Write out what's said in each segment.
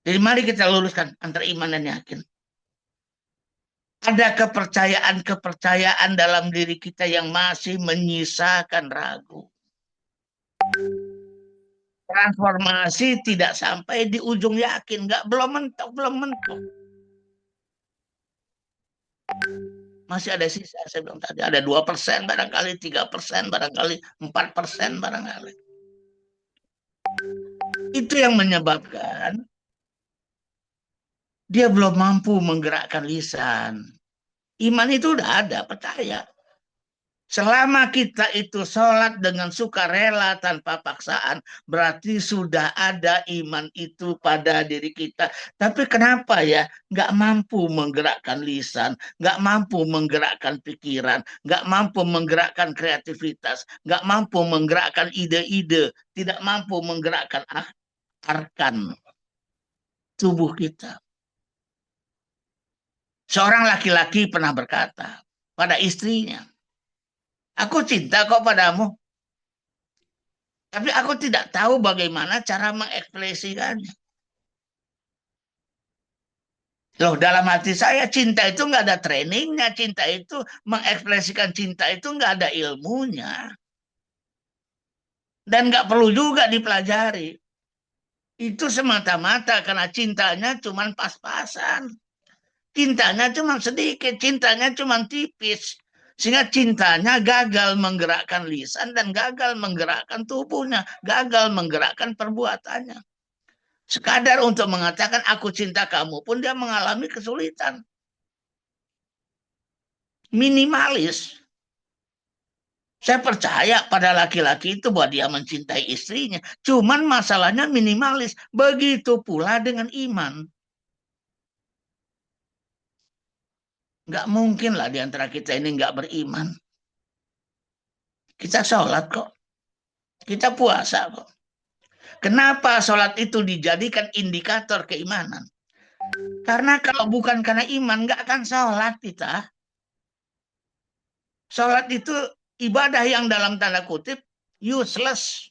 Jadi mari kita luruskan antara iman dan yakin. Ada kepercayaan-kepercayaan dalam diri kita yang masih menyisakan ragu. Transformasi tidak sampai di ujung yakin, nggak belum mentok, belum mentok. Masih ada sisa, saya bilang tadi ada 2% barangkali, 3% barangkali, 4% barangkali. Itu yang menyebabkan dia belum mampu menggerakkan lisan. Iman itu udah ada, percaya. Selama kita itu sholat dengan sukarela tanpa paksaan, berarti sudah ada iman itu pada diri kita. Tapi kenapa ya nggak mampu menggerakkan lisan, nggak mampu menggerakkan pikiran, nggak mampu menggerakkan kreativitas, nggak mampu menggerakkan ide-ide, tidak mampu menggerakkan arkan tubuh kita. Seorang laki-laki pernah berkata pada istrinya, aku cinta kok padamu, tapi aku tidak tahu bagaimana cara mengekspresikannya. Loh, dalam hati saya cinta itu nggak ada trainingnya, cinta itu mengekspresikan cinta itu nggak ada ilmunya dan nggak perlu juga dipelajari. Itu semata-mata karena cintanya cuma pas-pasan, cintanya cuma sedikit, cintanya cuma tipis, sehingga cintanya gagal menggerakkan lisan dan gagal menggerakkan tubuhnya, gagal menggerakkan perbuatannya. Sekadar untuk mengatakan aku cinta kamu pun dia mengalami kesulitan. Minimalis. Saya percaya pada laki-laki itu bahwa dia mencintai istrinya. Cuman masalahnya minimalis. Begitu pula dengan iman. Nggak mungkin lah di antara kita ini nggak beriman. Kita sholat kok. Kita puasa kok. Kenapa sholat itu dijadikan indikator keimanan? Karena kalau bukan karena iman, nggak akan sholat kita. Sholat itu ibadah yang dalam tanda kutip useless.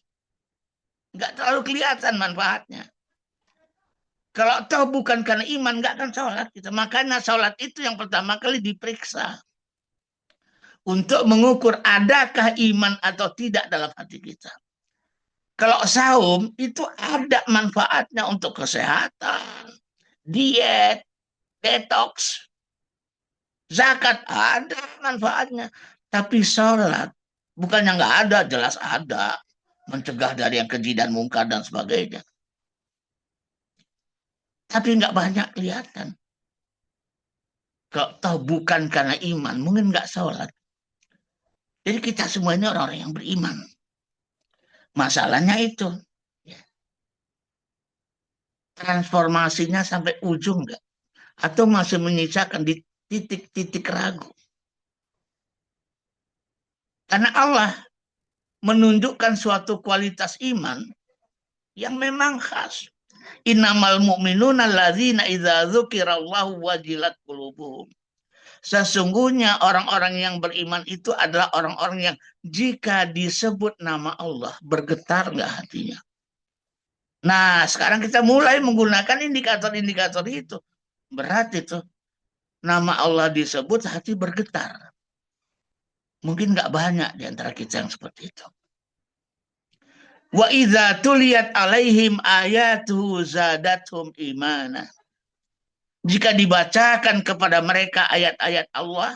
Nggak terlalu kelihatan manfaatnya. Kalau toh bukan karena iman, nggak akan sholat kita. Makanya sholat itu yang pertama kali diperiksa. Untuk mengukur adakah iman atau tidak dalam hati kita. Kalau saum itu ada manfaatnya untuk kesehatan, diet, detox, zakat ada manfaatnya. Tapi sholat bukannya nggak ada, jelas ada. Mencegah dari yang keji dan mungkar dan sebagainya. Tapi nggak banyak kelihatan. Kalau tahu bukan karena iman, mungkin nggak sholat. Jadi kita semuanya orang-orang yang beriman. Masalahnya itu, ya, transformasinya sampai ujung nggak? Atau masih menyisakan di titik-titik ragu. Karena Allah menunjukkan suatu kualitas iman yang memang khas. Innamal mu'minuna alladzina idza dzukirallahu wajilat qulubuhum. Sesungguhnya orang-orang yang beriman itu adalah orang-orang yang jika disebut nama Allah bergetar nggak hatinya. Nah, sekarang kita mulai menggunakan indikator-indikator itu. Berat itu. Nama Allah disebut hati bergetar. Mungkin nggak banyak di antara kita yang seperti itu. Wa idza tuliyat alaihim ayatuhu zadathum imana. Jika dibacakan kepada mereka ayat-ayat Allah,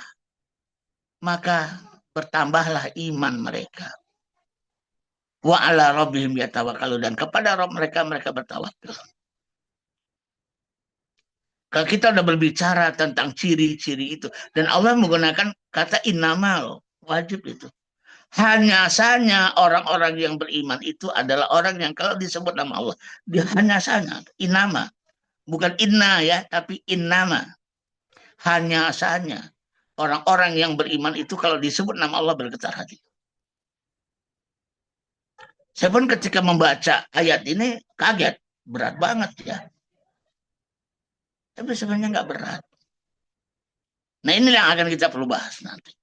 maka bertambahlah iman mereka. Wa ala rabbihim yatawakkalu dan kepada Rabb mereka mereka bertawakal. Kalau kita udah berbicara tentang ciri-ciri itu dan Allah menggunakan kata innamal wajib itu. Hanya saja orang-orang yang beriman itu adalah orang yang kalau disebut nama Allah, dia hanya saja inama, bukan inna ya, tapi innama. Hanya saja orang-orang yang beriman itu kalau disebut nama Allah bergetar hati. Saya pun ketika membaca ayat ini kaget, berat banget ya. Tapi sebenarnya nggak berat. Nah ini yang akan kita perlu bahas nanti.